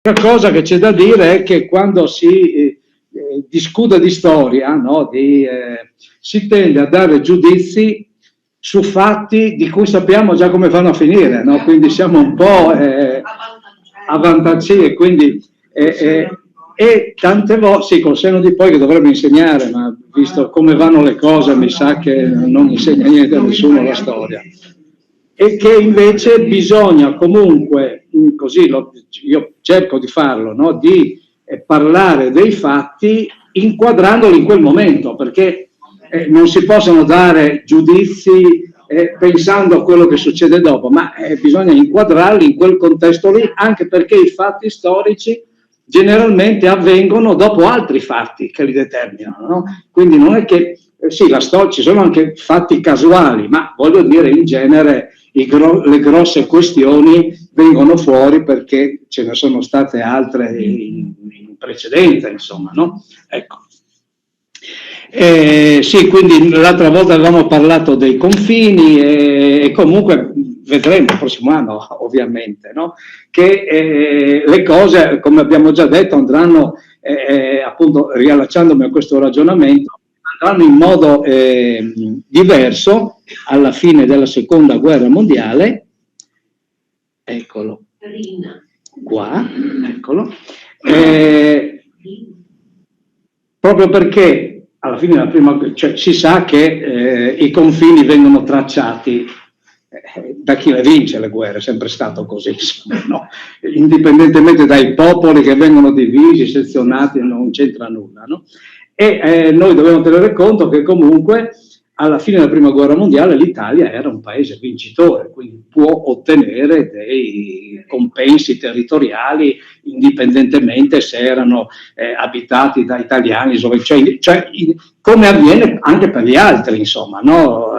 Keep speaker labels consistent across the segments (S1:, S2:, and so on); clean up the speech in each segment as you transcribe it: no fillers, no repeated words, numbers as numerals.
S1: L'altra cosa che c'è da dire è che quando si discute di storia, no, si tende a dare giudizi su fatti di cui sappiamo già come vanno a finire, no? Quindi siamo un po' avvantaggiati, quindi e tante volte, sì, col senno di poi che dovrebbe insegnare, ma visto come vanno le cose mi sa che non insegna niente a nessuno la storia. E che invece bisogna comunque, così io cerco di farlo, no? Di parlare dei fatti inquadrandoli in quel momento, perché non si possono dare giudizi pensando a quello che succede dopo, ma bisogna inquadrarli in quel contesto lì, anche perché i fatti storici generalmente avvengono dopo altri fatti che li determinano, no? Quindi non è che, sì, ci sono anche fatti casuali, ma voglio dire, in genere le grosse questioni vengono fuori perché ce ne sono state altre in precedenza, insomma, no? Ecco. Sì, quindi l'altra volta avevamo parlato dei confini e comunque vedremo il prossimo anno, ovviamente, no? Che le cose, come abbiamo già detto, andranno, appunto, riallacciandomi a questo ragionamento, andranno in modo diverso alla fine della seconda guerra mondiale. Eccolo qua, eccolo, proprio perché alla fine della prima, cioè, si sa che i confini vengono tracciati da chi le vince le guerre, è sempre stato così, insomma, no? Indipendentemente dai popoli che vengono divisi, sezionati, non c'entra nulla, no? E noi dobbiamo tenere conto che comunque alla fine della prima guerra mondiale l'Italia era un paese vincitore, quindi può ottenere dei compensi territoriali indipendentemente se erano abitati da italiani, cioè, come avviene anche per gli altri, insomma, no?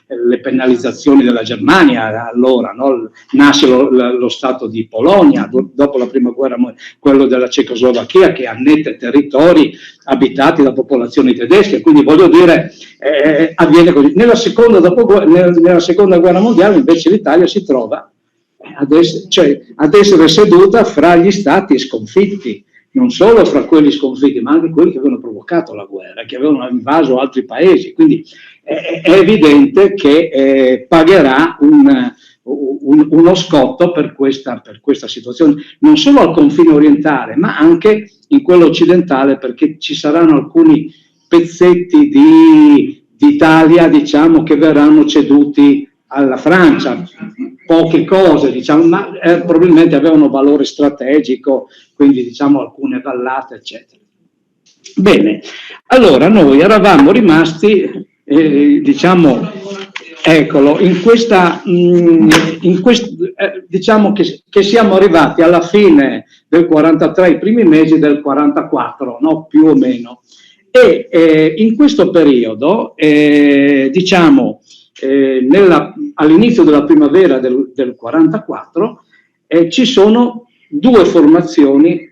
S1: Le penalizzazioni della Germania, allora, no? Nasce lo Stato di Polonia, dopo la prima guerra mondiale, quello della Cecoslovacchia che annette territori abitati da popolazioni tedesche, quindi voglio dire, avviene così. Nella seconda guerra mondiale invece l'Italia si trova ad essere seduta fra gli stati sconfitti, non solo fra quelli sconfitti, ma anche quelli che avevano provocato la guerra, che avevano invaso altri paesi, quindi è evidente che pagherà uno scotto per questa situazione, non solo al confine orientale, ma anche in quello occidentale, perché ci saranno alcuni pezzetti d'Italia, diciamo, che verranno ceduti alla Francia, poche cose, diciamo, ma probabilmente avevano valore strategico, quindi diciamo alcune vallate, eccetera. Bene, allora noi eravamo rimasti, diciamo, eccolo, diciamo che siamo arrivati alla fine del 43, i primi mesi del 44, no? Più o meno. E in questo periodo, diciamo, all'inizio della primavera del 44, ci sono due formazioni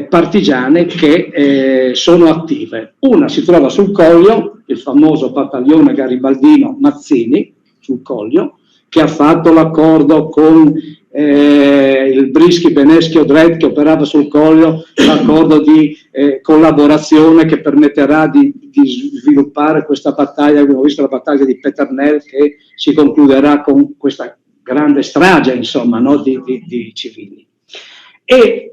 S1: partigiane che sono attive. Una si trova sul Coglio, il famoso battaglione garibaldino Mazzini, sul Coglio, che ha fatto l'accordo con il Brischi, Beneschi, Odred, che operava sul Coglio, l'accordo di collaborazione che permetterà di sviluppare questa battaglia. Abbiamo visto la battaglia di Peternel, che si concluderà con questa grande strage, insomma, no, di civili. E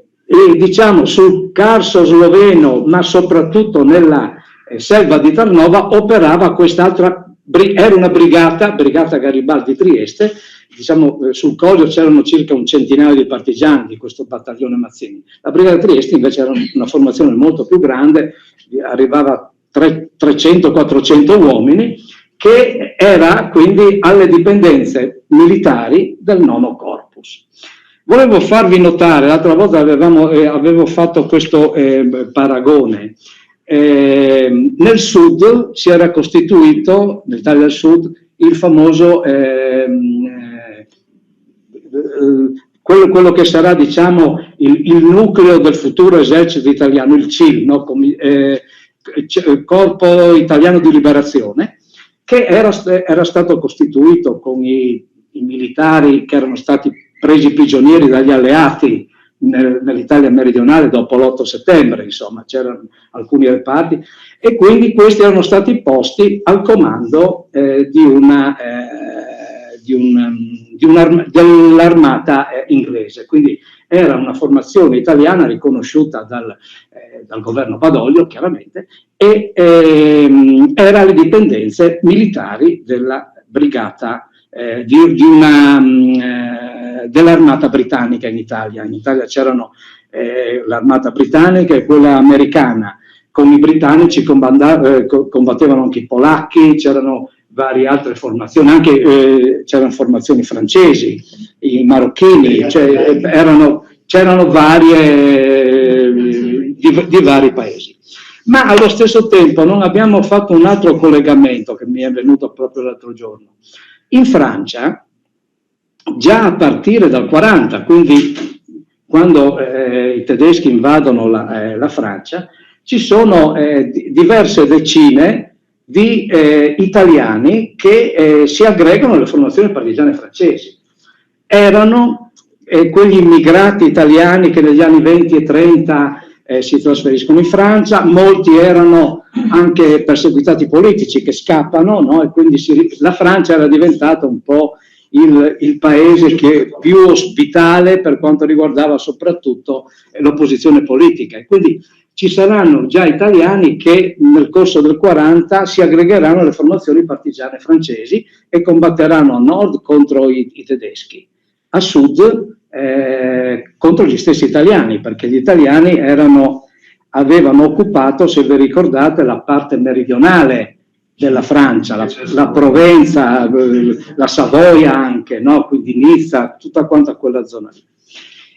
S1: diciamo sul Carso sloveno, ma soprattutto nella selva di Tarnova, operava quest'altra, era una brigata Garibaldi Trieste, diciamo sul Coglio c'erano circa un centinaio di partigiani di questo battaglione Mazzini. La brigata Trieste invece era una formazione molto più grande, arrivava a 300-400 uomini, che era quindi alle dipendenze militari del Nono Corpus. Volevo farvi notare, l'altra volta avevo fatto questo paragone. Nel sud si era costituito, nell'Italia del Sud, il famoso quello che sarà, diciamo, il nucleo del futuro esercito italiano, il CIL, no? Corpo Italiano di Liberazione, che era stato costituito con i militari che erano stati presi prigionieri dagli alleati nell'Italia meridionale dopo l'8 settembre, insomma, c'erano alcuni reparti, e quindi questi erano stati posti al comando dell'armata inglese. Quindi era una formazione italiana riconosciuta dal governo Badoglio, chiaramente, e era alle dipendenze militari della brigata dell'armata britannica in Italia. In Italia c'erano l'armata britannica e quella americana. Con i britannici combattevano anche i polacchi, c'erano varie altre formazioni, anche c'erano formazioni francesi, i marocchini, cioè, c'erano varie di vari paesi. Ma allo stesso tempo non abbiamo fatto un altro collegamento che mi è venuto proprio l'altro giorno. In Francia, già a partire dal 40, quindi quando i tedeschi invadono la Francia, ci sono diverse decine di italiani che si aggregano alle formazioni partigiane francesi. Erano quegli immigrati italiani che negli anni 20 e 30 si trasferiscono in Francia, molti erano anche perseguitati politici che scappano, no? E quindi la Francia era diventata un po' il paese più ospitale per quanto riguardava soprattutto l'opposizione politica, e quindi ci saranno già italiani che nel corso del 40 si aggregheranno alle formazioni partigiane francesi e combatteranno a nord contro i tedeschi, a sud contro gli stessi italiani, perché gli italiani avevano occupato, se vi ricordate, la parte meridionale della Francia, la Provenza, la Savoia anche, no? Quindi Nizza, tutta quanta quella zona lì.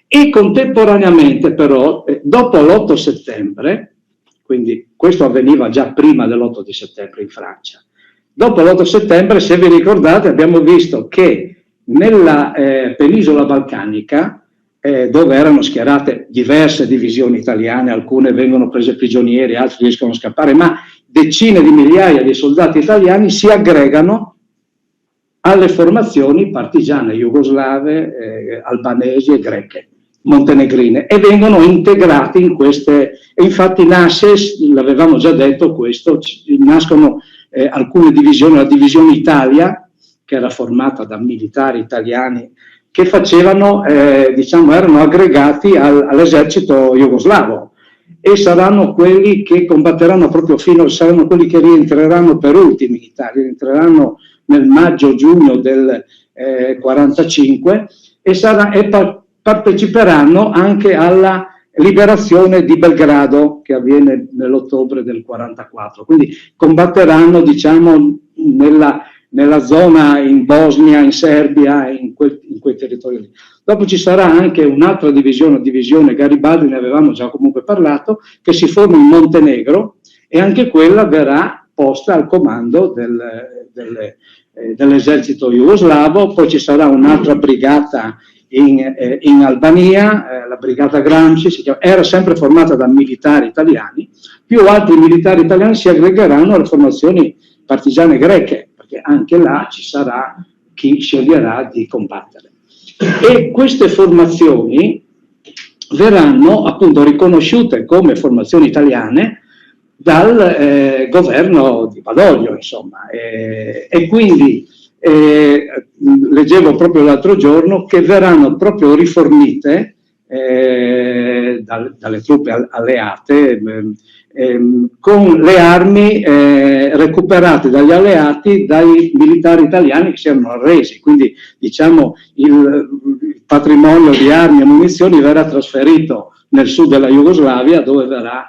S1: E contemporaneamente però, dopo l'8 settembre, quindi questo avveniva già prima dell'8 di settembre in Francia, dopo l'8 settembre, se vi ricordate, abbiamo visto che nella penisola balcanica, dove erano schierate diverse divisioni italiane, alcune vengono prese prigionieri, altre riescono a scappare, ma decine di migliaia di soldati italiani si aggregano alle formazioni partigiane jugoslave, albanesi e greche, montenegrine, e vengono integrati in queste. E infatti nasce, l'avevamo già detto questo, nascono alcune divisioni, la divisione Italia, che era formata da militari italiani che facevano, erano aggregati all'esercito jugoslavo, e saranno quelli che combatteranno proprio saranno quelli che rientreranno per ultimi in Italia, rientreranno nel maggio-giugno del 45 e parteciperanno anche alla liberazione di Belgrado, che avviene nell'ottobre del 44. Quindi combatteranno, diciamo, nella zona in Bosnia, in Serbia, in quei territori lì. Dopo ci sarà anche un'altra divisione Garibaldi, ne avevamo già comunque parlato, che si forma in Montenegro, e anche quella verrà posta al comando dell'esercito jugoslavo. Poi ci sarà un'altra brigata in Albania, la brigata Gramsci, era sempre formata da militari italiani, più altri militari italiani si aggregheranno alle formazioni partigiane greche, perché anche là ci sarà chi sceglierà di combattere. E queste formazioni verranno appunto riconosciute come formazioni italiane dal governo di Badoglio, insomma, e quindi leggevo proprio l'altro giorno che verranno proprio rifornite dalle truppe alleate, con le armi recuperate dagli alleati dai militari italiani che si erano arresi. Quindi, diciamo, il patrimonio di armi e munizioni verrà trasferito nel sud della Jugoslavia, dove verrà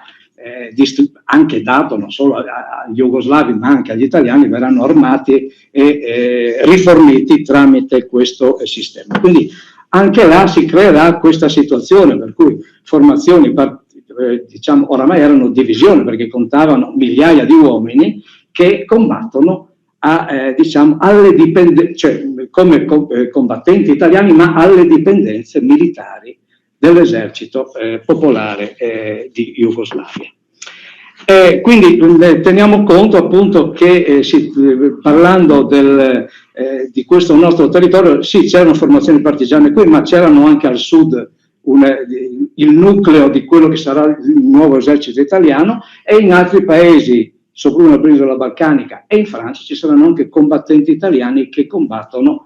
S1: anche dato non solo agli jugoslavi ma anche agli italiani, verranno armati e riforniti tramite questo sistema. Quindi anche là si creerà questa situazione per cui formazioni diciamo oramai erano divisioni, perché contavano migliaia di uomini che combattono diciamo alle cioè come combattenti italiani, ma alle dipendenze militari dell'esercito popolare di Jugoslavia. Quindi teniamo conto appunto che parlando di questo nostro territorio, sì, c'erano formazioni partigiane qui, ma c'erano anche al sud il nucleo di quello che sarà il nuovo esercito italiano, e in altri paesi, soprattutto nella penisola balcanica e in Francia, ci saranno anche combattenti italiani che combattono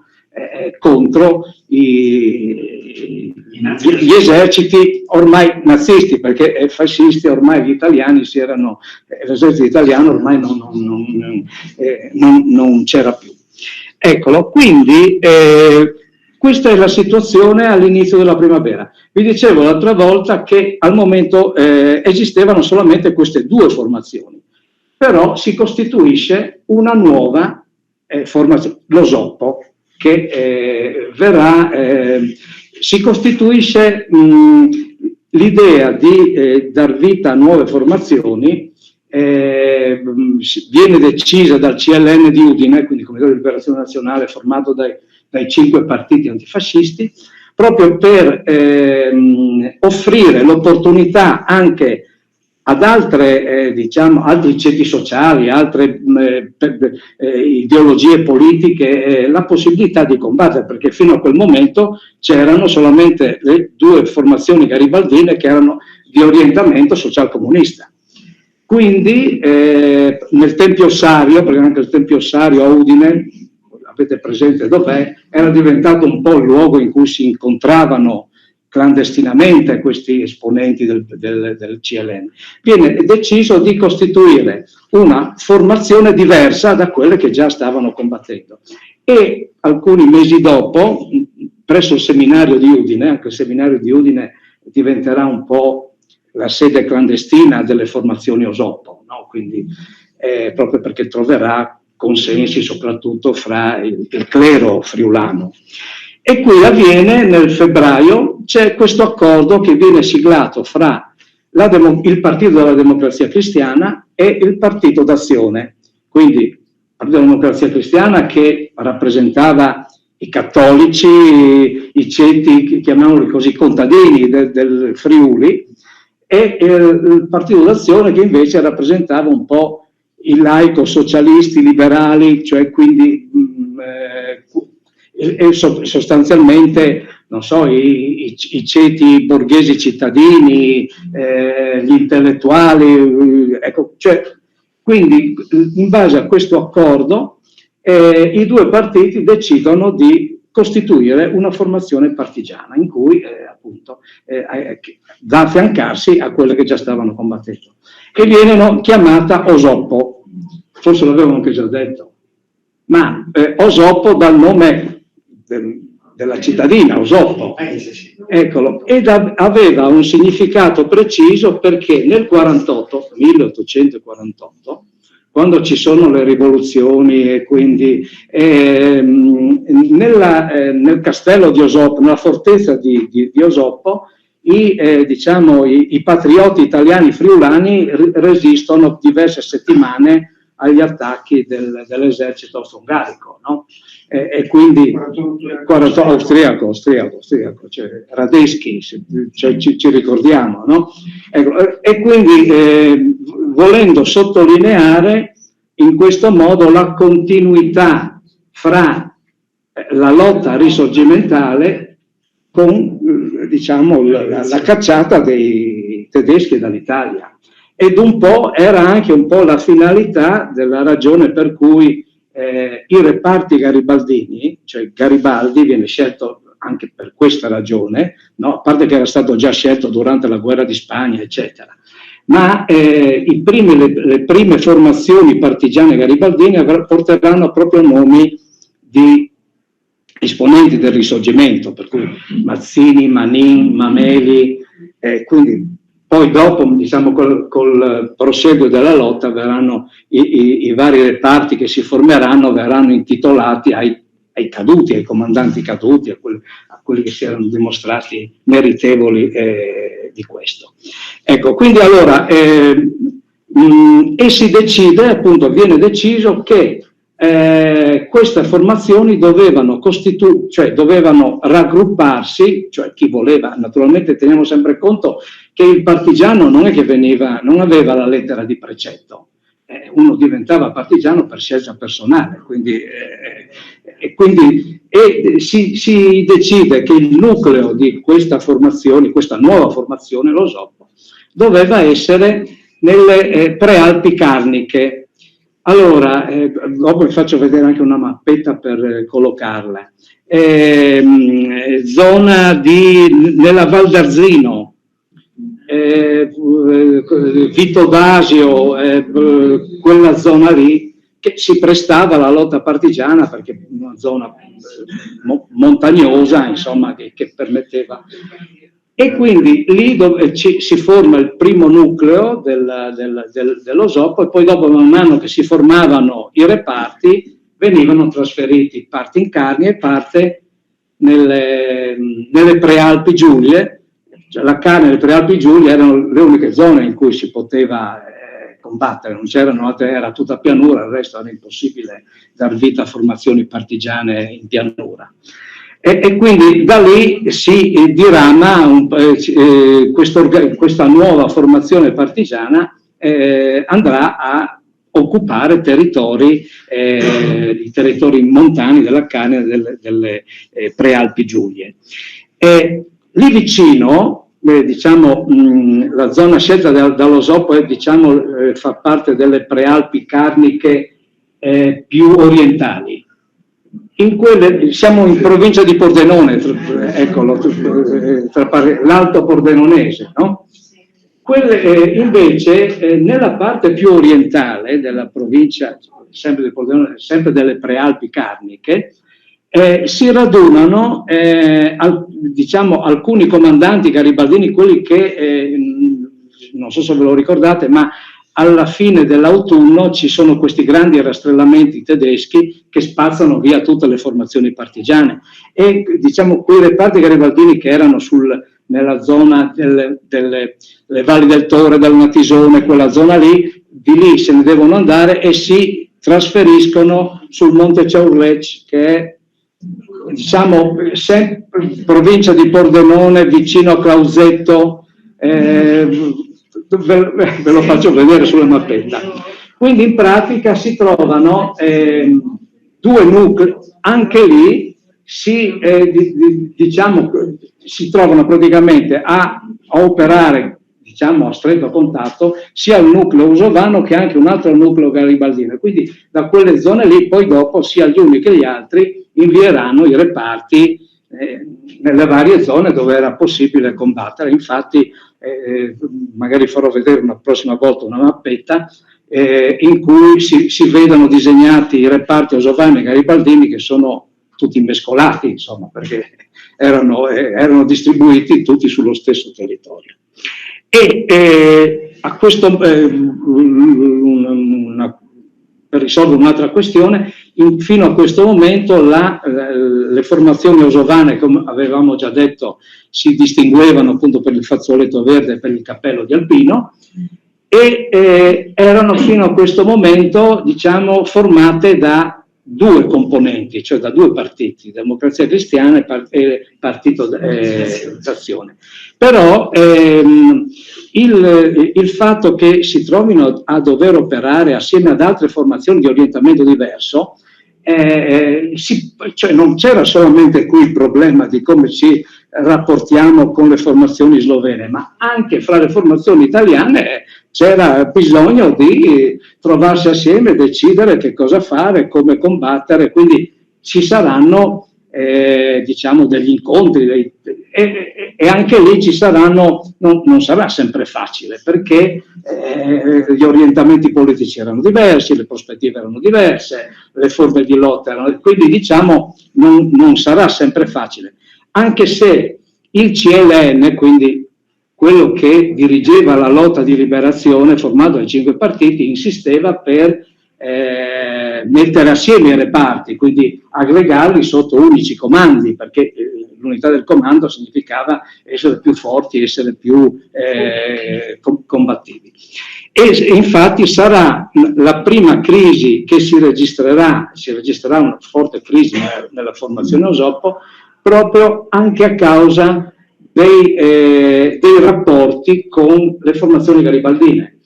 S1: contro gli eserciti ormai nazisti, perché fascisti ormai gli italiani l'esercito italiano ormai non c'era più. Eccolo, quindi questa è la situazione all'inizio della primavera. Vi dicevo l'altra volta che al momento esistevano solamente queste due formazioni, però si costituisce una nuova formazione, l'Osoppo, che si costituisce l'idea di dar vita a nuove formazioni, viene decisa dal CLN di Udine, quindi Comitato di Liberazione Nazionale, formato dai 5 partiti antifascisti, proprio per offrire l'opportunità anche ad altri ceti sociali, altre ideologie politiche, la possibilità di combattere, perché fino a quel momento c'erano solamente le due formazioni garibaldine che erano di orientamento socialcomunista. Quindi nel Tempio Ossario, perché anche il Tempio Ossario a Udine, avete presente dov'è, era diventato un po' il luogo in cui si incontravano clandestinamente questi esponenti del CLN. Viene deciso di costituire una formazione diversa da quelle che già stavano combattendo. E alcuni mesi dopo, presso il seminario di Udine, anche il seminario di Udine diventerà un po' la sede clandestina delle formazioni Osoppo, no? Quindi proprio perché troverà consensi soprattutto fra il clero friulano. E qui avviene nel febbraio, c'è questo accordo che viene siglato fra il Partito della Democrazia Cristiana e il Partito d'Azione. Quindi il Partito della Democrazia Cristiana, che rappresentava i cattolici, i ceti, chiamiamoli così, contadini del Friuli, e il Partito d'Azione, che invece rappresentava un po' i laico-socialisti liberali, cioè quindi sostanzialmente, non so, i ceti borghesi cittadini, gli intellettuali, ecco, cioè, quindi in base a questo accordo i due partiti decidono di costituire una formazione partigiana in cui appunto da affiancarsi a quelle che già stavano combattendo, e viene chiamata Osoppo, forse l'avevano anche già detto, ma Osoppo dal nome della cittadina, Osoppo, eccolo, ed aveva un significato preciso perché nel 1848, quando ci sono le rivoluzioni e quindi nel castello di Osoppo, nella fortezza di Osoppo, i patrioti italiani friulani resistono diverse settimane agli attacchi dell'esercito austro-ungarico, no? E quindi austriaco, cioè Radetzky, cioè, ci ricordiamo, no? E quindi volendo sottolineare in questo modo la continuità fra la lotta risorgimentale con diciamo la cacciata dei tedeschi dall'Italia, ed un po' era anche un po' la finalità della ragione per cui i reparti garibaldini, cioè Garibaldi viene scelto anche per questa ragione, no? A parte che era stato già scelto durante la guerra di Spagna, eccetera, ma le prime formazioni partigiane garibaldine porteranno proprio nomi di esponenti del Risorgimento, per cui Mazzini, Manin, Mameli, quindi poi dopo, diciamo, col proseguo della lotta verranno i vari reparti che si formeranno, verranno intitolati ai caduti, ai comandanti caduti, a quelli che si erano dimostrati meritevoli di questo. Ecco, quindi allora, e si decide, appunto, viene deciso che queste formazioni dovevano raggrupparsi, cioè chi voleva, naturalmente teniamo sempre conto che il partigiano non è che non aveva la lettera di precetto, uno diventava partigiano per scelta personale, quindi si decide che il nucleo di questa formazione, questa nuova formazione, lo Soppo, doveva essere nelle prealpi carniche. Allora, dopo vi faccio vedere anche una mappetta per collocarla. Zona nella Val d'Arzino, Vito d'Asio, quella zona lì che si prestava alla lotta partigiana perché è una zona montagnosa, insomma, che permetteva. E quindi lì dove si forma il primo nucleo dello Soppo, e poi dopo, man mano che si formavano i reparti, venivano trasferiti parte in Carnia e parte nelle Prealpi Giulie. Cioè, la Carnia e le Prealpi Giulie erano le uniche zone in cui si poteva combattere, non c'erano altre, era tutta pianura, il resto era impossibile dar vita a formazioni partigiane in pianura. E quindi da lì si dirama questa nuova formazione partigiana andrà a occupare i territori montani della Carnia delle Prealpi Giulie. Lì vicino, diciamo, la zona scelta dallo Soppo fa parte delle Prealpi Carniche più orientali. Siamo in provincia di Pordenone, eccolo, l'Alto Pordenonese, no? Invece, nella parte più orientale della provincia, sempre di Pordenone, sempre delle Prealpi Carniche, si radunano diciamo, alcuni comandanti garibaldini, quelli che, non so se ve lo ricordate, ma alla fine dell'autunno ci sono questi grandi rastrellamenti tedeschi che spazzano via tutte le formazioni partigiane, e diciamo quei reparti garibaldini che erano nella zona delle valli del Tore, del Natisone, quella zona lì, di lì se ne devono andare e si trasferiscono sul Monte Ciaurlec, che è, diciamo, provincia di Pordenone, vicino a Clausetto. Ve lo faccio vedere sulla mappetta. Quindi in pratica si trovano due nuclei, anche lì si trovano praticamente a operare, diciamo, a stretto contatto sia il nucleo usovano che anche un altro nucleo garibaldino. Quindi da quelle zone lì poi dopo sia gli uni che gli altri invieranno i reparti nelle varie zone dove era possibile combattere. Infatti magari farò vedere una prossima volta una mappetta in cui si vedono disegnati i reparti osovani e garibaldini, che sono tutti mescolati, insomma, perché erano distribuiti tutti sullo stesso territorio. A questo, per risolvere un'altra questione, fino a questo momento le formazioni osovane, come avevamo già detto, si distinguevano appunto per il fazzoletto verde e per il cappello di alpino, e erano fino a questo momento, diciamo, formate da due componenti, cioè da due partiti, Democrazia Cristiana e Partito d'Azione. Però il fatto che si trovino a dover operare assieme ad altre formazioni di orientamento diverso, cioè non c'era solamente qui il problema di come ci rapportiamo con le formazioni slovene, ma anche fra le formazioni italiane c'era bisogno di trovarsi assieme e decidere che cosa fare, come combattere. Quindi ci saranno diciamo degli incontri e anche lì ci saranno, non sarà sempre facile, perché gli orientamenti politici erano diversi, le prospettive erano diverse, le forme di lotta erano, quindi diciamo non sarà sempre facile, anche se il CLN, quindi quello che dirigeva la lotta di liberazione, formato da 5 partiti, insisteva per mettere assieme i reparti, quindi aggregarli sotto unici comandi, perché l'unità del comando significava essere più forti, essere più combattivi. E infatti sarà la prima crisi che si registrerà una forte crisi nella formazione Osoppo, proprio anche a causa dei rapporti con le formazioni garibaldine,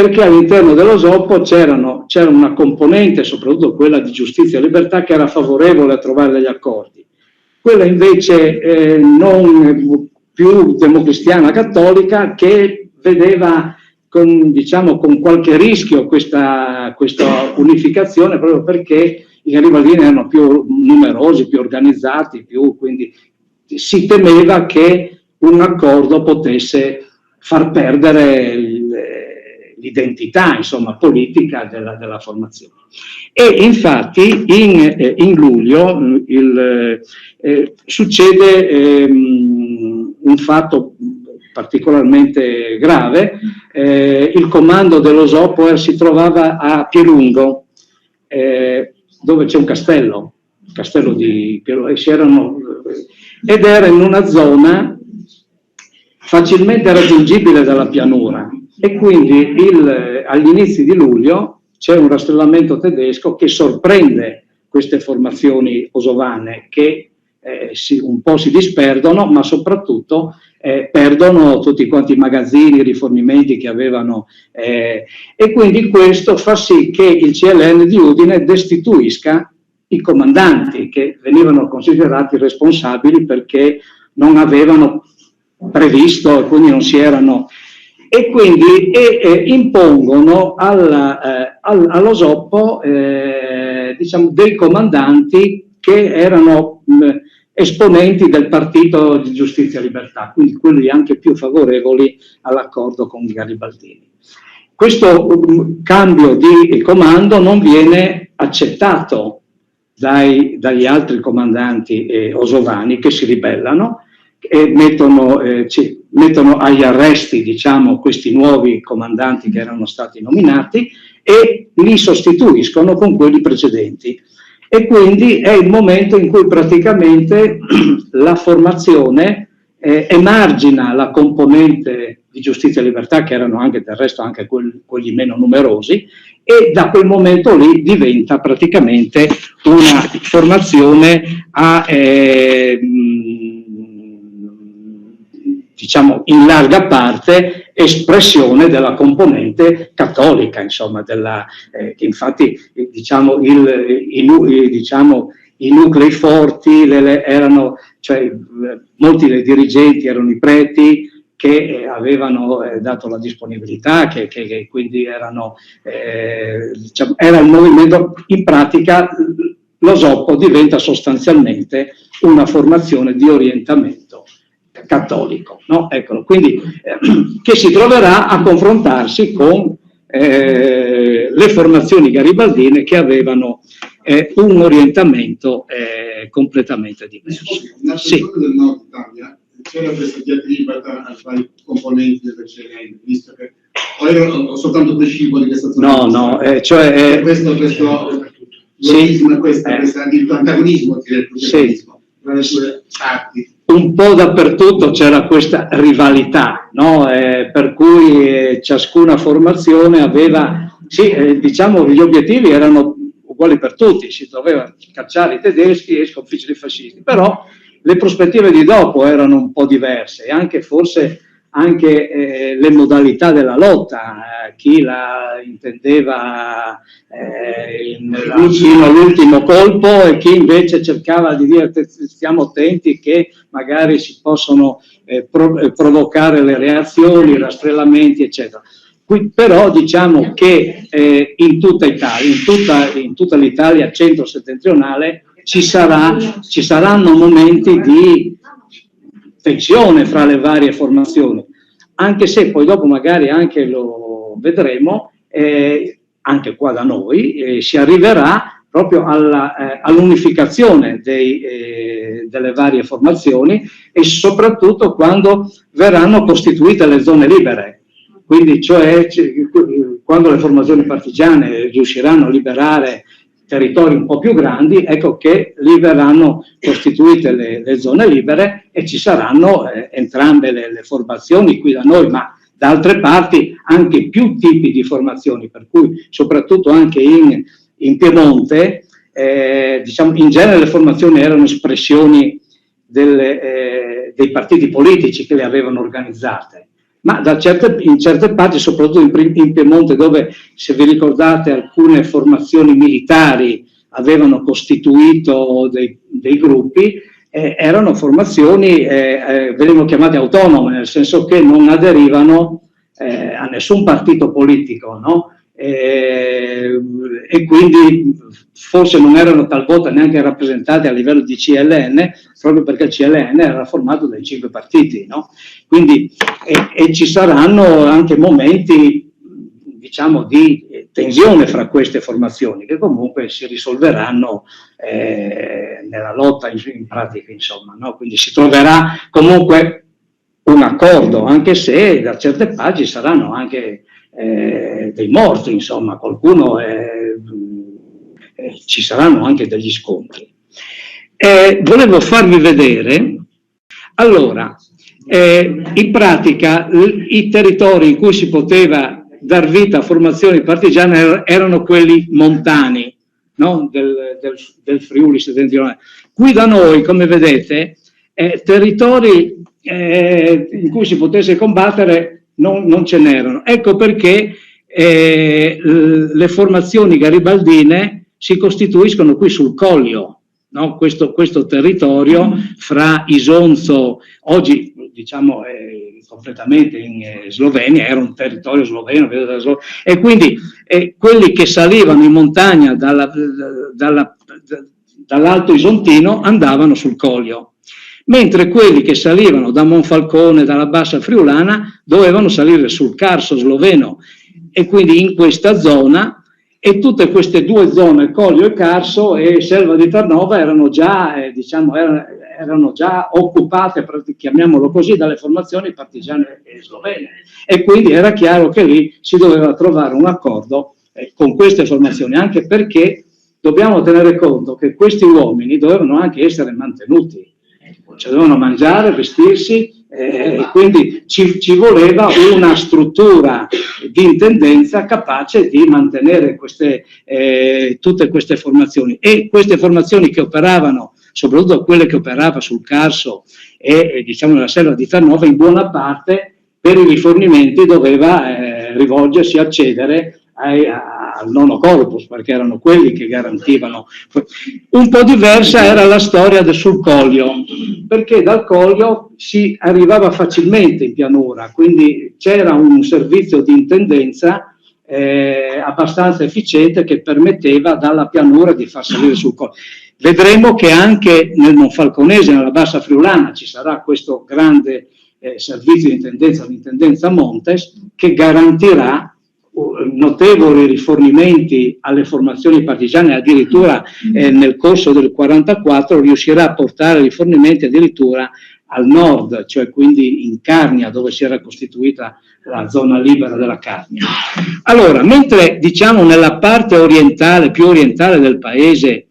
S1: perché all'interno dello Soppo c'era una componente, soprattutto quella di giustizia e libertà, che era favorevole a trovare degli accordi. Quella invece non più democristiana cattolica, che vedeva con qualche rischio questa unificazione, proprio perché i garibaldini erano più numerosi, più organizzati, quindi si temeva che un accordo potesse far perdere l'identità, insomma, politica della formazione. E infatti in luglio succede un fatto particolarmente grave. Il comando dello Soppo si trovava a Pielungo, dove c'è un castello di Pielungo, ed era in una zona facilmente raggiungibile dalla pianura, e quindi agli inizi di luglio c'è un rastrellamento tedesco che sorprende queste formazioni kosovane, che un po' si disperdono, ma soprattutto perdono tutti quanti i magazzini, i rifornimenti che avevano, e quindi questo fa sì che il CLN di Udine destituisca i comandanti, che venivano considerati responsabili perché non avevano previsto e quindi non si erano, e quindi impongono allo Soppo dei comandanti che erano esponenti del partito di Giustizia e Libertà, quindi quelli anche più favorevoli all'accordo con i garibaldini. Questo cambio di comando non viene accettato dagli altri comandanti kosovani, che si ribellano e mettono agli arresti, questi nuovi comandanti che erano stati nominati, e li sostituiscono con quelli precedenti. E quindi è il momento in cui praticamente la formazione emargina la componente di Giustizia e Libertà, che erano anche del resto anche quelli meno numerosi, e da quel momento lì diventa praticamente una formazione in larga parte espressione della componente cattolica, insomma, che infatti i nuclei forti erano, molti dei dirigenti erano i preti, che avevano dato la disponibilità, che quindi era il movimento. In pratica lo Soppo diventa sostanzialmente una formazione di orientamento cattolico, no? Eccolo, quindi che si troverà a confrontarsi con le formazioni garibaldine, che avevano un orientamento completamente diverso.
S2: Sì. Del nord Italia c'era questa diatriba ai vari componenti del CNL, visto che o erano soltanto prescivo di questa zona?
S1: Questo
S2: antagonismo tra le sue parti.
S1: Un po' dappertutto c'era questa rivalità, no? Per cui ciascuna formazione aveva, gli obiettivi erano uguali per tutti, si doveva cacciare i tedeschi e sconfiggere i fascisti, però le prospettive di dopo erano un po' diverse, e anche forse le modalità della lotta, chi la intendeva fino all'ultimo colpo, e chi invece cercava di dire stiamo attenti che magari si possono provocare le reazioni, i rastrellamenti, eccetera. Qui però diciamo che in tutta Italia, in tutta l'Italia centro-settentrionale, ci saranno momenti di tensione fra le varie formazioni, anche se poi dopo magari anche lo vedremo, anche qua da noi si arriverà proprio all'unificazione delle varie formazioni, e soprattutto quando verranno costituite le zone libere. Quindi, quando le formazioni partigiane riusciranno a liberare territori un po' più grandi, ecco che lì verranno costituite le zone libere, e ci saranno entrambe le formazioni qui da noi, ma da altre parti anche più tipi di formazioni, per cui soprattutto anche in Piemonte, in genere le formazioni erano espressioni dei partiti politici che le avevano organizzate, ma in certe parti, soprattutto in Piemonte, dove, se vi ricordate, alcune formazioni militari avevano costituito dei gruppi, erano formazioni, venivano chiamate autonome, nel senso che non aderivano a nessun partito politico, no? E quindi forse non erano talvolta neanche rappresentati a livello di CLN, proprio perché il CLN era formato dai 5 partiti, no? Quindi ci saranno anche momenti, diciamo, di tensione fra queste formazioni, che comunque si risolveranno nella lotta in pratica, insomma, no? Quindi si troverà comunque un accordo, anche se da certe parti saranno anche dei morti, insomma, qualcuno, ci saranno anche degli scontri. Volevo farvi vedere, allora, in pratica i territori in cui si poteva dar vita a formazioni partigiane erano quelli montani, no? del Friuli settentrionale. Qui da noi, come vedete, territori in cui si potesse combattere non ce n'erano. Ecco perché le formazioni garibaldine si costituiscono qui sul Collio, no? Questo territorio fra Isonzo, oggi diciamo completamente in Slovenia, era un territorio sloveno, e quindi quelli che salivano in montagna dall'Alto Isontino andavano sul Collio, mentre quelli che salivano da Monfalcone, dalla Bassa Friulana, dovevano salire sul Carso sloveno, e quindi in questa zona, e tutte queste due zone, Collio e Carso e Selva di Tarnova, erano già, erano già occupate, chiamiamolo così, dalle formazioni partigiane slovene, e quindi era chiaro che lì si doveva trovare un accordo con queste formazioni, anche perché dobbiamo tenere conto che questi uomini dovevano anche essere mantenuti, cioè dovevano mangiare, vestirsi, quindi ci voleva una struttura di intendenza capace di mantenere tutte queste formazioni, e queste formazioni che operavano, soprattutto quelle che operavano sul Carso e diciamo nella Selva di Tarnova, in buona parte per i rifornimenti doveva rivolgersi, accedere al nono corpus, perché erano quelli che garantivano. Un po' diversa era la storia sul Collio, perché dal Collio si arrivava facilmente in pianura, quindi c'era un servizio di intendenza abbastanza efficiente che permetteva dalla pianura di far salire sul Collio. Vedremo che anche nel Monfalconese, nella Bassa Friulana, ci sarà questo grande servizio di intendenza, l'intendenza Montes, che garantirà notevoli rifornimenti alle formazioni partigiane, addirittura nel corso del 1944 riuscirà a portare rifornimenti addirittura al nord, cioè quindi in Carnia, dove si era costituita la zona libera della Carnia. Allora, mentre diciamo nella parte orientale, più orientale del paese,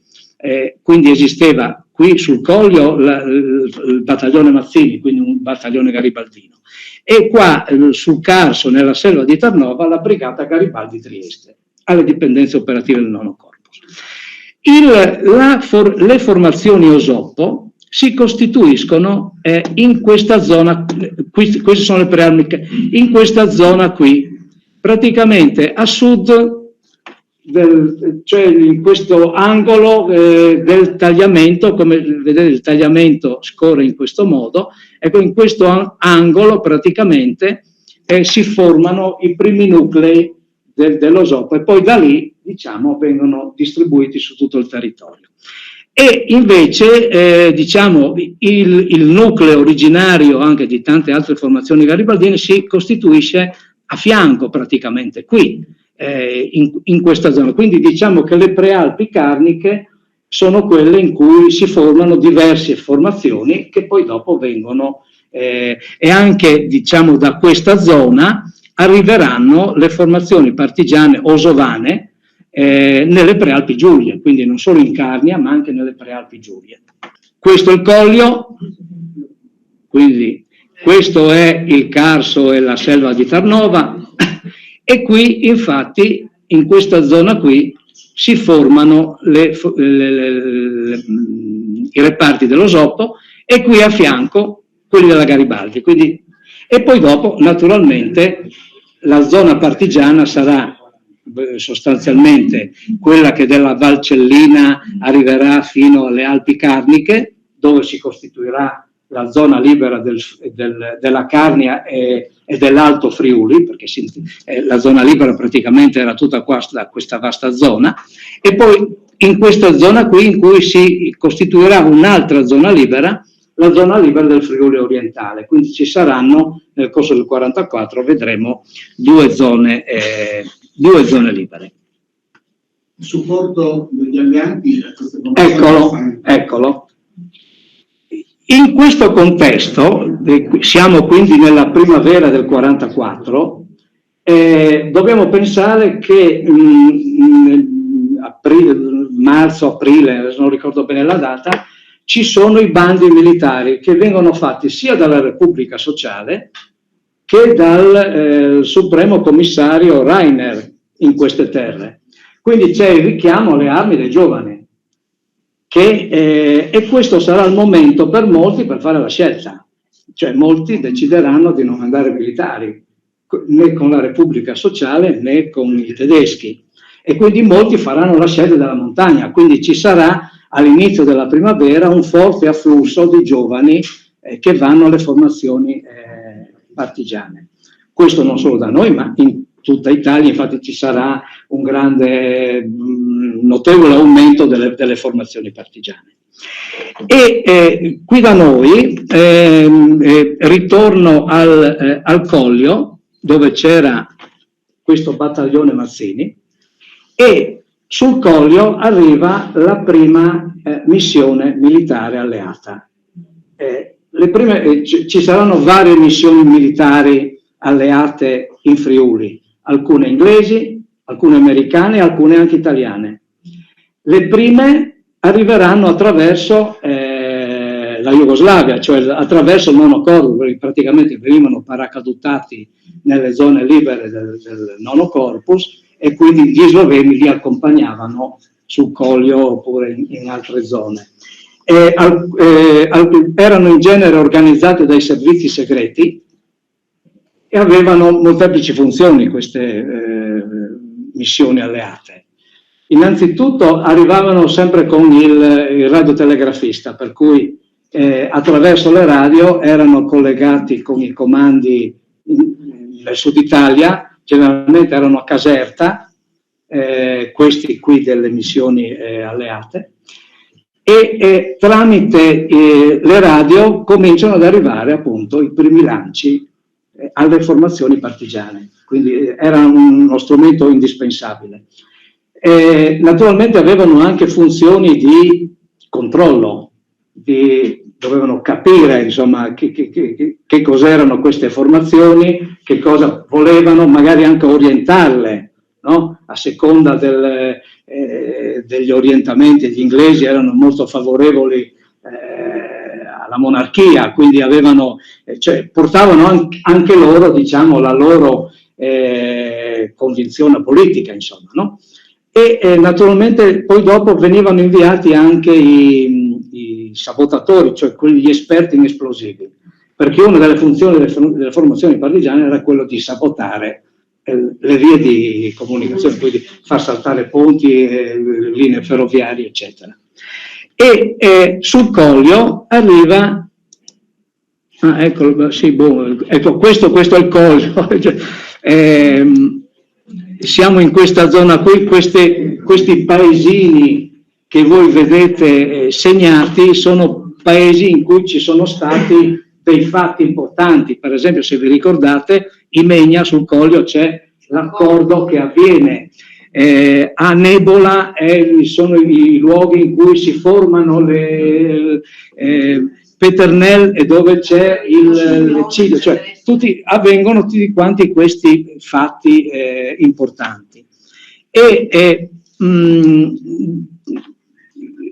S1: quindi esisteva qui sul Collio il battaglione Mazzini, quindi un battaglione garibaldino, e qua sul Carso, nella Selva di Tarnova, la brigata Garibaldi Trieste, alle dipendenze operative del nono corpus. Le formazioni Osoppo si costituiscono in questa zona, queste sono le prearmi, in questa zona qui, praticamente a sud, cioè in questo angolo del tagliamento, come vedete il tagliamento scorre in questo modo, ecco, in questo angolo praticamente si formano i primi nuclei dell'Osoppo, e poi da lì, diciamo, vengono distribuiti su tutto il territorio. E invece diciamo il nucleo originario anche di tante altre formazioni garibaldine si costituisce a fianco, praticamente qui, in questa zona. Quindi diciamo che le prealpi carniche sono quelle in cui si formano diverse formazioni che poi dopo vengono, e anche diciamo da questa zona arriveranno le formazioni partigiane osovane nelle prealpi Giulie, quindi non solo in Carnia ma anche nelle prealpi Giulie. Questo è il Collio, quindi questo è il Carso e la Selva di Tarnova, e qui infatti in questa zona qui si formano i reparti dell'Osoppo, e qui a fianco quelli della Garibaldi. Quindi E poi dopo, naturalmente, la zona partigiana sarà sostanzialmente quella che dalla Valcellina arriverà fino alle Alpi Carniche, dove si costituirà la zona libera della Carnia e dell'Alto Friuli, perché la zona libera praticamente era tutta questa vasta zona, e poi in questa zona qui in cui si costituirà un'altra zona libera, la zona libera del Friuli orientale. Quindi ci saranno, nel corso del 1944, vedremo due zone libere.
S2: Il supporto degli alleati a queste
S1: Eccolo. In questo contesto, siamo quindi nella primavera del 1944, dobbiamo pensare che marzo-aprile, non ricordo bene la data, ci sono i bandi militari che vengono fatti sia dalla Repubblica Sociale che dal Supremo Commissario Rainer in queste terre. Quindi c'è il richiamo alle armi dei giovani, e questo sarà il momento per molti per fare la scelta. Cioè molti decideranno di non andare militari, né con la Repubblica Sociale né con i tedeschi. E quindi molti faranno la scelta della montagna, quindi ci sarà all'inizio della primavera un forte afflusso di giovani che vanno alle formazioni partigiane. Questo non solo da noi, ma in tutta Italia, infatti ci sarà un grande, notevole aumento delle formazioni partigiane. E qui da noi, ritorno al Collio, dove c'era questo battaglione Mazzini, e sul Collio arriva la prima missione militare alleata. Ci saranno varie missioni militari alleate in Friuli, alcune inglesi, alcune americane e alcune anche italiane. Le prime arriveranno attraverso la Jugoslavia, cioè attraverso il Nono Corpus, praticamente venivano paracadutati nelle zone libere del Nono Corpus, e quindi gli sloveni li accompagnavano sul Collio oppure in altre zone. Erano in genere organizzati dai servizi segreti e avevano molteplici funzioni queste missioni alleate. Innanzitutto arrivavano sempre con il radiotelegrafista, per cui attraverso le radio erano collegati con i comandi del Sud Italia, generalmente erano a Caserta, questi qui delle missioni alleate, e tramite le radio cominciano ad arrivare appunto i primi lanci alle formazioni partigiane, quindi era uno strumento indispensabile. Naturalmente avevano anche funzioni di controllo, dovevano capire insomma che cos'erano queste formazioni, che cosa volevano, magari anche orientarle, no? A seconda degli orientamenti. Gli inglesi erano molto favorevoli alla monarchia, quindi portavano anche loro, diciamo, la loro convinzione politica, insomma, no? E naturalmente poi dopo venivano inviati anche i sabotatori, cioè quegli esperti in esplosivi, perché una delle funzioni delle formazioni partigiane era quello di sabotare le vie di comunicazione, quindi far saltare ponti, linee ferroviarie, eccetera. E sul Collio arriva, ecco, questo è il Collio. Siamo in questa zona qui, questi paesini che voi vedete segnati sono paesi in cui ci sono stati dei fatti importanti. Per esempio, se vi ricordate, Imegna sul Collio c'è l'accordo che avviene, a Nebola sono i luoghi in cui si formano le Peternel e dove c'è l'eccidio, cioè avvengono tutti quanti questi fatti importanti.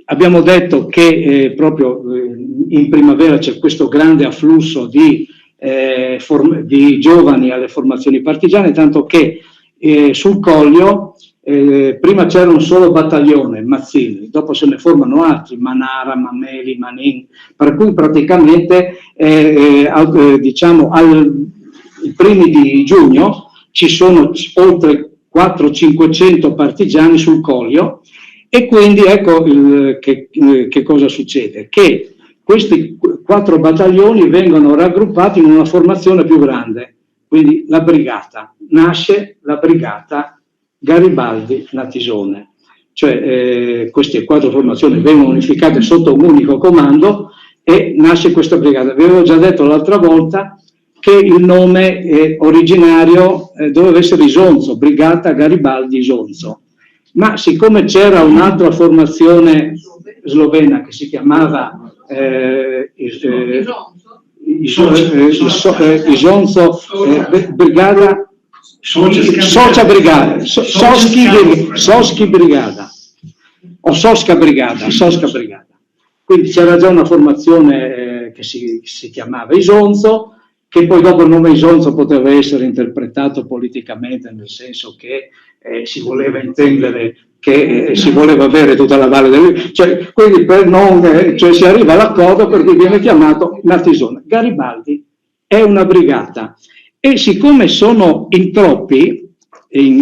S1: Abbiamo detto che proprio in primavera c'è questo grande afflusso di giovani alle formazioni partigiane, tanto che sul Collio prima c'era un solo battaglione, Mazzini, dopo se ne formano altri, Manara, Mameli, Manin, per cui praticamente diciamo i primi di giugno ci sono oltre 400-500 partigiani sul Coglio, e quindi ecco che cosa succede? Che questi 4 battaglioni vengono raggruppati in una formazione più grande, quindi la brigata. Nasce la brigata Garibaldi-Natisone, cioè queste 4 formazioni vengono unificate sotto un unico comando e nasce questa brigata. Vi avevo già detto l'altra volta che il nome originario doveva essere Isonzo, Brigata Garibaldi Isonzo, ma siccome c'era un'altra formazione slovena che si chiamava Isonzo Brigada, Socia Brigada, Soski Brigada, o Soska Brigada. Quindi c'era già una formazione che si chiamava Isonzo, che poi dopo il nome Isonzo poteva essere interpretato politicamente, nel senso che si voleva intendere che si voleva avere tutta la valle del... quindi per non, si arriva all'accordo per cui viene chiamato Natisone. Garibaldi è una brigata, e siccome sono in troppi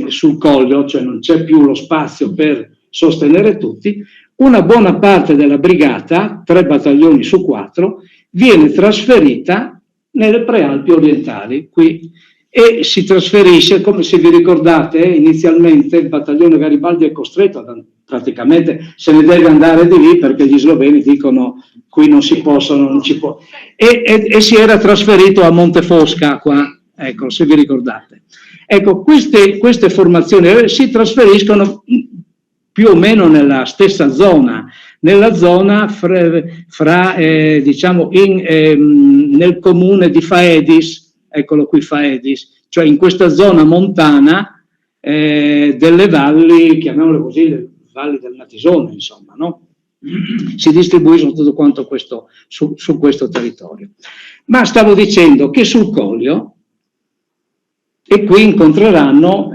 S1: sul Coglio, cioè non c'è più lo spazio per sostenere tutti, una buona parte della brigata, 3 battaglioni su 4, viene trasferita nelle Prealpi orientali, qui, e si trasferisce, come se vi ricordate, inizialmente il battaglione Garibaldi è costretto praticamente se ne deve andare di lì perché gli sloveni dicono qui non si possono, non ci può, e si era trasferito a Montefosca qua, ecco, se vi ricordate. Ecco, queste formazioni si trasferiscono più o meno nella stessa zona, nella zona diciamo nel comune di Faedis, eccolo qui Faedis, cioè in questa zona montana delle valli, chiamiamole così, le valli del Natisone, insomma, no? Si distribuiscono tutto quanto su questo territorio. Ma stavo dicendo che sul Coglio, e qui incontreranno,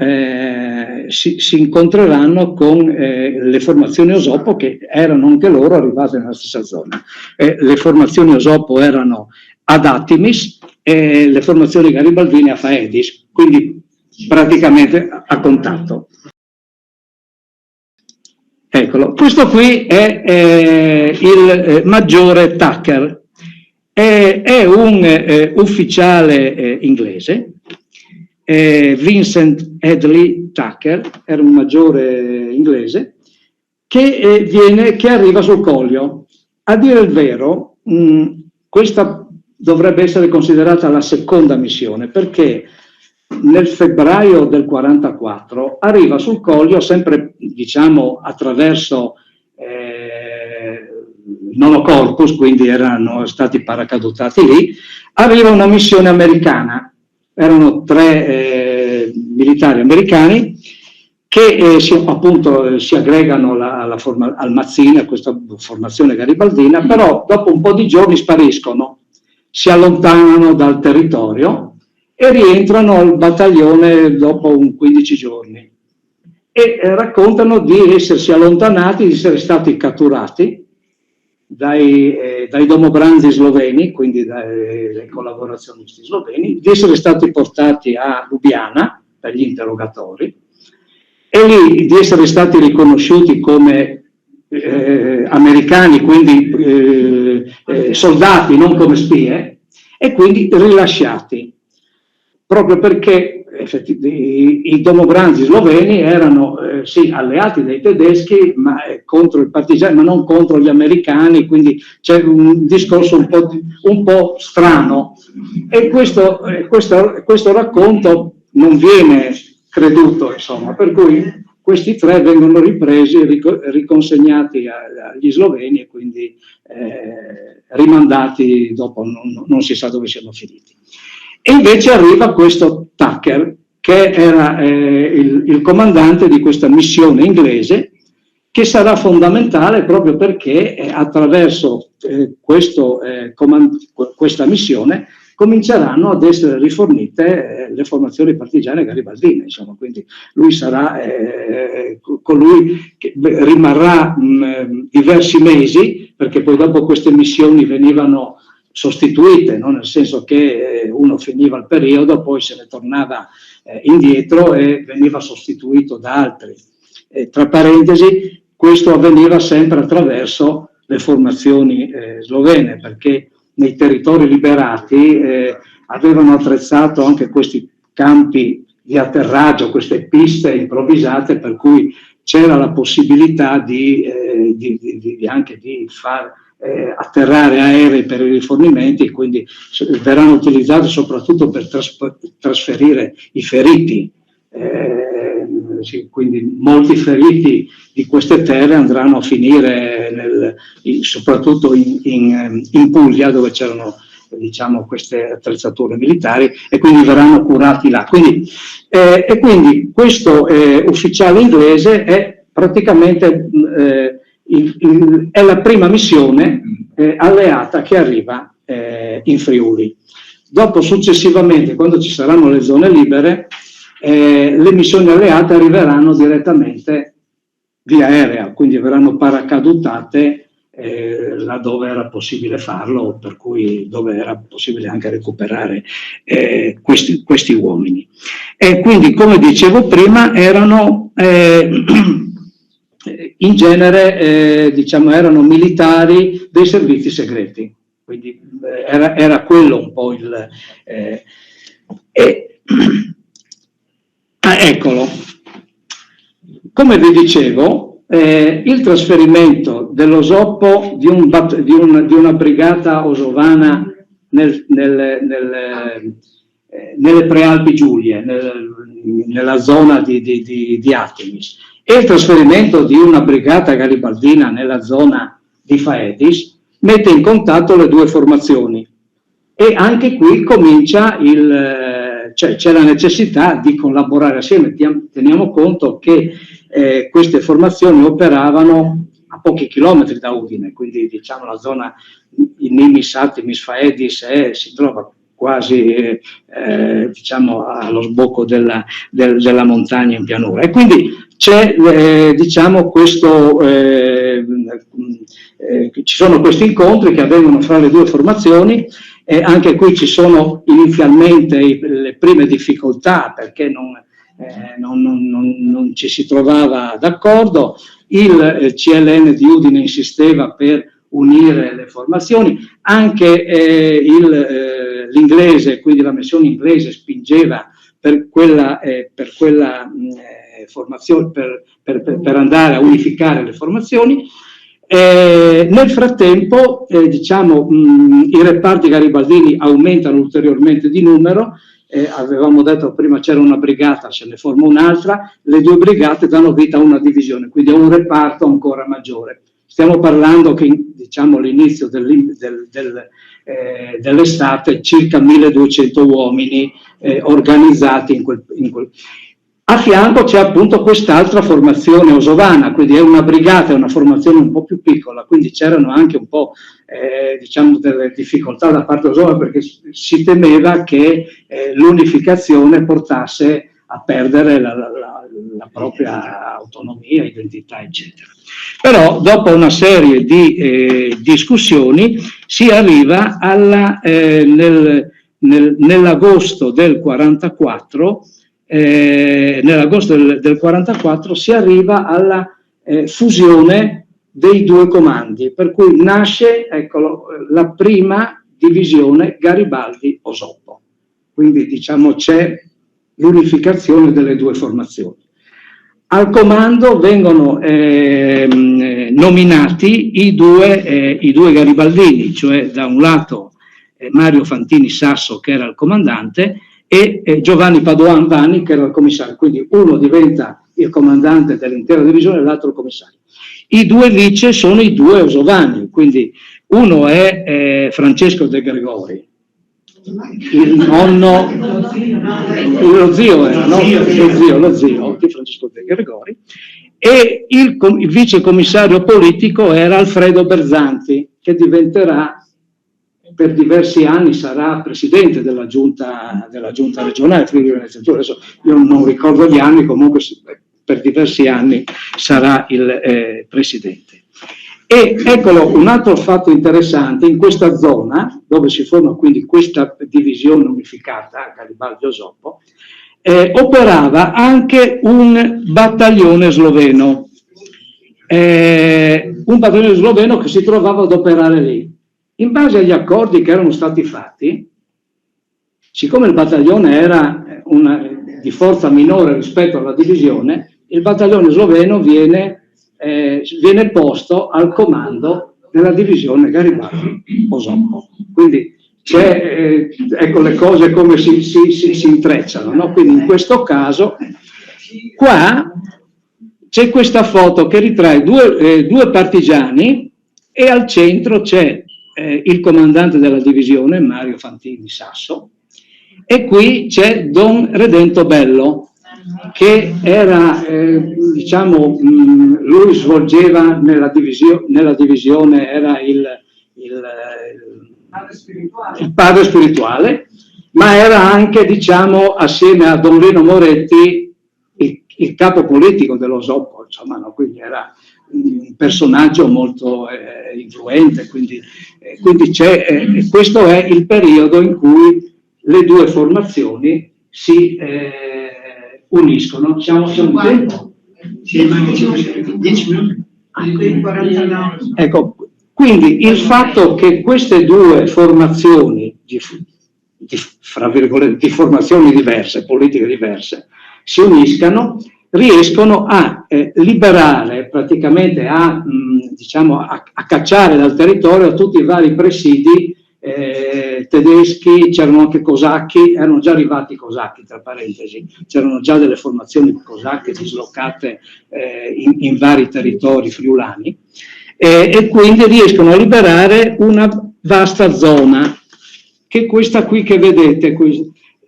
S1: si incontreranno con le formazioni Osopo, che erano anche loro arrivate nella stessa zona. Le formazioni Osopo erano ad Attimis e le formazioni garibaldine a Faedis, quindi praticamente a contatto. Eccolo, questo qui è il maggiore Tucker, è un ufficiale inglese, Vincent Hedley Tucker, era un maggiore inglese, che arriva sul Coglio. A dire il vero, questa dovrebbe essere considerata la seconda missione, perché nel febbraio del 44 arriva sul Coglio, sempre diciamo attraverso il Nono Corpus, quindi erano stati paracadutati lì, arriva una missione americana. Erano 3 militari americani che si aggregano al Mazzini, a questa formazione garibaldina, però dopo un po' di giorni spariscono, si allontanano dal territorio e rientrano al battaglione dopo 15 giorni e raccontano di essersi allontanati, di essere stati catturati dai domobranzi sloveni, quindi dai collaborazionisti sloveni, di essere stati portati a Lubiana per gli interrogatori e lì di essere stati riconosciuti come americani, quindi soldati, non come spie, e quindi rilasciati, proprio perché i domobranzi sloveni erano sì alleati dei tedeschi, ma contro i partigiani, ma non contro gli americani, quindi c'è un discorso un po' strano, e questo racconto non viene creduto, insomma, per cui questi 3 vengono ripresi e riconsegnati agli sloveni e quindi rimandati dopo, non si sa dove siano finiti. E invece arriva questo Tucker, che era il comandante di questa missione inglese, che sarà fondamentale proprio perché attraverso questa missione cominceranno ad essere rifornite le formazioni partigiane garibaldine, insomma, quindi lui sarà colui che rimarrà diversi mesi, perché poi dopo queste missioni venivano sostituite, no? Nel senso che uno finiva il periodo, poi se ne tornava indietro e veniva sostituito da altri. Tra parentesi, questo avveniva sempre attraverso le formazioni slovene, perché nei territori liberati avevano attrezzato anche questi campi di atterraggio, queste piste improvvisate, per cui c'era la possibilità anche di far atterrare aerei per i rifornimenti, e quindi verranno utilizzati soprattutto per trasferire i feriti. Sì, quindi molti feriti di queste terre andranno a finire soprattutto in Puglia, dove c'erano, diciamo, queste attrezzature militari, e quindi verranno curati là. Quindi questo ufficiale inglese è praticamente è la prima missione alleata che arriva in Friuli. Dopo, successivamente, quando ci saranno le zone libere, le missioni alleate arriveranno direttamente via aerea, quindi verranno paracadutate laddove era possibile farlo, per cui dove era possibile anche recuperare questi uomini. E quindi, come dicevo prima, erano in genere diciamo, erano militari dei servizi segreti, quindi era quello un po' il... eccolo. Come vi dicevo, il trasferimento dell'Osoppo di una brigata osovana nelle Prealpi Giulie, nella zona di Artemis, e il trasferimento di una brigata garibaldina nella zona di Faedis mette in contatto le due formazioni, e anche qui comincia c'è la necessità di collaborare assieme. Teniamo conto che queste formazioni operavano a pochi chilometri da Udine, quindi diciamo la zona Nimis, Artemis, Faedis si trova quasi diciamo allo sbocco della montagna in pianura, e quindi c'è diciamo questo ci sono questi incontri che avvengono fra le due formazioni. Anche qui ci sono inizialmente le prime difficoltà, perché non ci si trovava d'accordo. Il CLN di Udine insisteva per unire le formazioni, anche l'inglese, quindi la missione inglese, spingeva per quella formazione, per andare a unificare le formazioni. Nel frattempo diciamo, i reparti garibaldini aumentano ulteriormente di numero. Avevamo detto prima c'era una brigata, se ne forma un'altra, le due brigate danno vita a una divisione, quindi a un reparto ancora maggiore. Stiamo parlando che diciamo all'inizio dell'estate circa 1200 uomini organizzati in quel. A fianco c'è appunto quest'altra formazione osovana, quindi è una brigata, è una formazione un po' più piccola, quindi c'erano anche un po' diciamo delle difficoltà da parte osovana, perché si temeva che l'unificazione portasse a perdere la propria autonomia, identità, eccetera. Però dopo una serie di discussioni si arriva nell'agosto del 44. Nell'agosto del 44 si arriva alla fusione dei due comandi, per cui nasce, eccolo, la prima divisione Garibaldi-Osoppo. Quindi diciamo c'è l'unificazione delle due formazioni. Al comando vengono nominati i due garibaldini, cioè da un lato Mario Fantini Sasso, che era il comandante, e Giovanni Padoan Vanni, che era il commissario. Quindi uno diventa il comandante dell'intera divisione e l'altro il commissario. I due vice sono i due osovani, quindi uno è Francesco De Gregori, il nonno, lo zio di Francesco De Gregori, e il vice commissario politico era Alfredo Berzanti, che diventerà per diversi anni, sarà presidente della giunta regionale Friuli Venezia Giulia. Adesso io non ricordo gli anni, comunque per diversi anni sarà il presidente. E eccolo un altro fatto interessante: in questa zona, dove si forma quindi questa divisione unificata, Garibaldi Osopo, operava anche un battaglione sloveno. Un battaglione sloveno che si trovava ad operare lì. In base agli accordi che erano stati fatti, siccome il battaglione era di forza minore rispetto alla divisione, il battaglione sloveno viene posto al comando della divisione Garibaldi Osopo. Quindi ecco le cose come si intrecciano, no? Quindi in questo caso qua c'è questa foto che ritrae due partigiani e al centro c'è il comandante della divisione, Mario Fantini Sasso, e qui c'è Don Redento Bello, che era, lui svolgeva nella divisione, era il padre spirituale, ma era anche, assieme a Don Lino Moretti, il capo politico dello Osopo, insomma, no? Quindi era un personaggio molto influente, quindi questo è il periodo in cui le due formazioni si uniscono. Siamo in tempo?
S2: Sì, ma 10 minuti.
S1: Ecco, quindi il fatto che queste due formazioni, fra virgolette, di formazioni diverse, politiche diverse, si uniscano, riescono a liberare, praticamente a cacciare dal territorio tutti i vari presidi tedeschi. C'erano anche cosacchi, erano già arrivati i cosacchi, tra parentesi, c'erano già delle formazioni cosacche dislocate in vari territori friulani, e quindi riescono a liberare una vasta zona, che questa qui che vedete,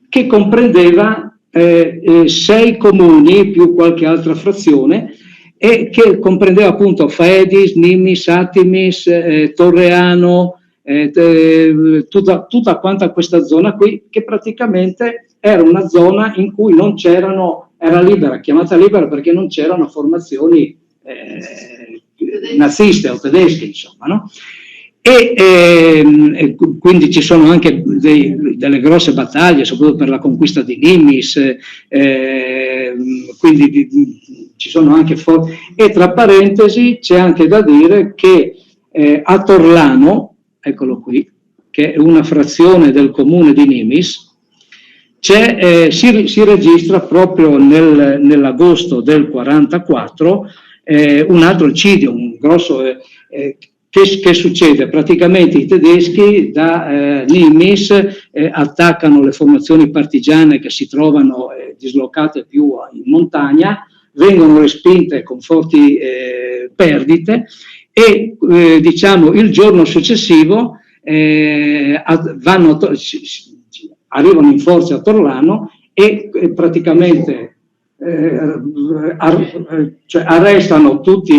S1: che comprendeva 6 comuni più qualche altra frazione, e che comprendeva appunto Faedis, Nimis, Atimis, Torreano, tutta quanta questa zona qui, che praticamente era una zona in cui non c'erano, era libera, chiamata libera perché non c'erano formazioni naziste o tedesche, insomma, no? E quindi ci sono anche delle grosse battaglie, soprattutto per la conquista di Nimis, quindi ci sono anche e tra parentesi c'è anche da dire che a Torlano, eccolo qui, che è una frazione del comune di Nimis, si registra proprio nell'agosto del 44 un altro eccidio, un grosso che succede? Praticamente i tedeschi da Nimis attaccano le formazioni partigiane che si trovano dislocate più in montagna, vengono respinte con forti perdite, e il giorno successivo arrivano in forza a Torlano e praticamente arrestano tutti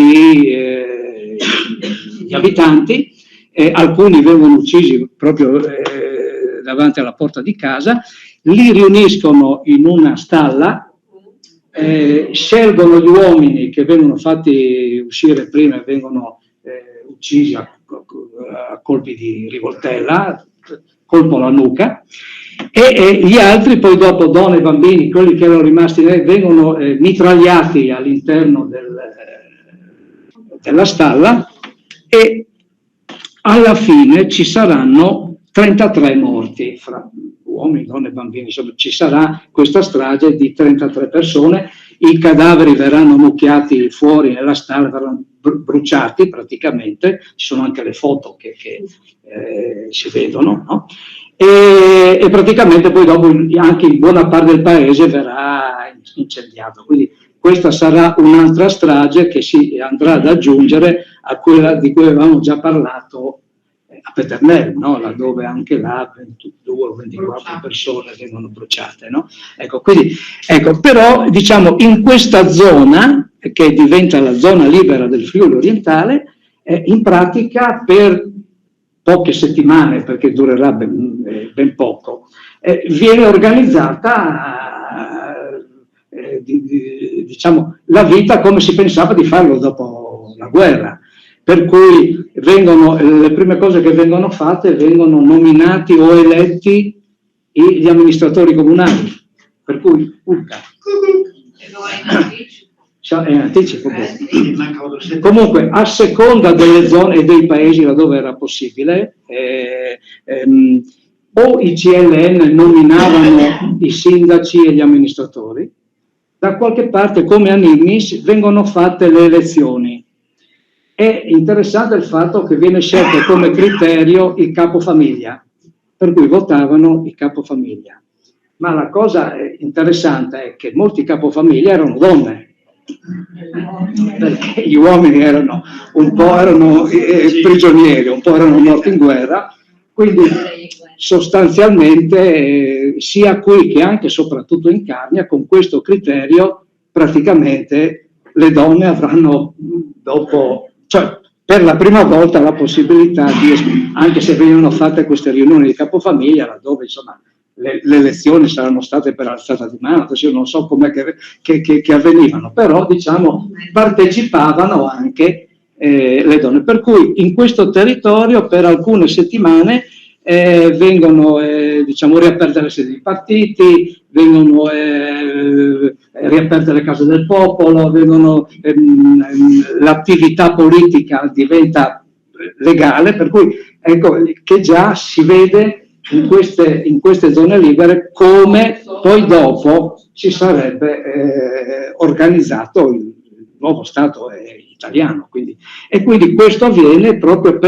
S1: gli abitanti, alcuni vengono uccisi proprio davanti alla porta di casa, li riuniscono in una stalla, scelgono gli uomini che vengono fatti uscire prima e vengono uccisi a colpi di rivoltella, colpo alla nuca, e gli altri poi dopo, donne e bambini, quelli che erano rimasti, vengono mitragliati all'interno della stalla, e alla fine ci saranno 33 morti fra uomini, donne e bambini. Insomma, ci sarà questa strage di 33 persone, i cadaveri verranno mucchiati fuori nella stalla, verranno bruciati praticamente, ci sono anche le foto che si vedono, no? E praticamente poi dopo anche in buona parte del paese verrà incendiato. Quindi questa sarà un'altra strage che si andrà ad aggiungere a quella di cui avevamo già parlato a Peternello, no? Laddove anche là 22 o 24 persone vengono bruciate, no? Però diciamo in questa zona, che diventa la zona libera del Friuli orientale, in pratica per poche settimane, perché durerà ben poco, viene organizzata la vita come si pensava di farlo dopo la guerra. Per cui le prime cose che vengono fatte, vengono nominati o eletti gli amministratori comunali, per cui è in anticipo. Comunque, a seconda delle zone e dei paesi laddove era possibile, o i CLN nominavano i sindaci e gli amministratori, da qualche parte, come a Nimis, vengono fatte le elezioni. È interessante il fatto che viene scelto come criterio il capofamiglia, per cui votavano il capofamiglia. Ma la cosa interessante è che molti capofamiglia erano donne, perché gli uomini un po' erano prigionieri, un po' erano morti in guerra, quindi sostanzialmente sia qui che anche e soprattutto in Carnia, con questo criterio praticamente le donne avranno dopo, cioè per la prima volta, la possibilità di, anche se venivano fatte queste riunioni di capofamiglia, laddove insomma le elezioni saranno state per alzata di mano, adesso io non so com'è che avvenivano, però diciamo partecipavano anche le donne, per cui in questo territorio per alcune settimane vengono diciamo riaperte le sedi dei partiti, vengono riaperte le case del popolo, l'attività politica diventa legale, per cui ecco che già si vede in queste zone libere come poi dopo si sarebbe organizzato il nuovo Stato italiano. E quindi questo avviene proprio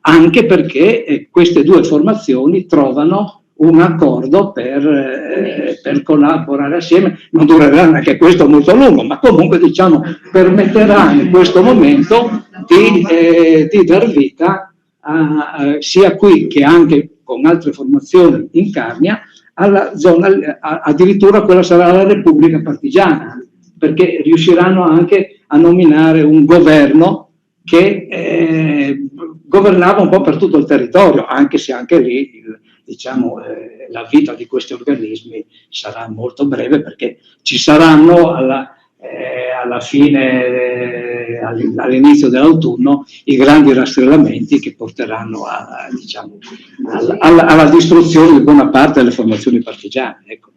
S1: anche perché queste due formazioni trovano un accordo per collaborare assieme. Non durerà neanche questo molto a lungo, ma comunque diciamo permetterà in questo momento di dar vita sia qui che anche con altre formazioni in Carnia alla zona, addirittura quella sarà la Repubblica Partigiana, perché riusciranno anche a nominare un governo che governava un po' per tutto il territorio, anche se anche lì diciamo, la vita di questi organismi sarà molto breve, perché ci saranno alla fine, all'inizio dell'autunno, i grandi rastrellamenti che porteranno diciamo, alla distruzione di buona parte delle formazioni partigiane. Ecco.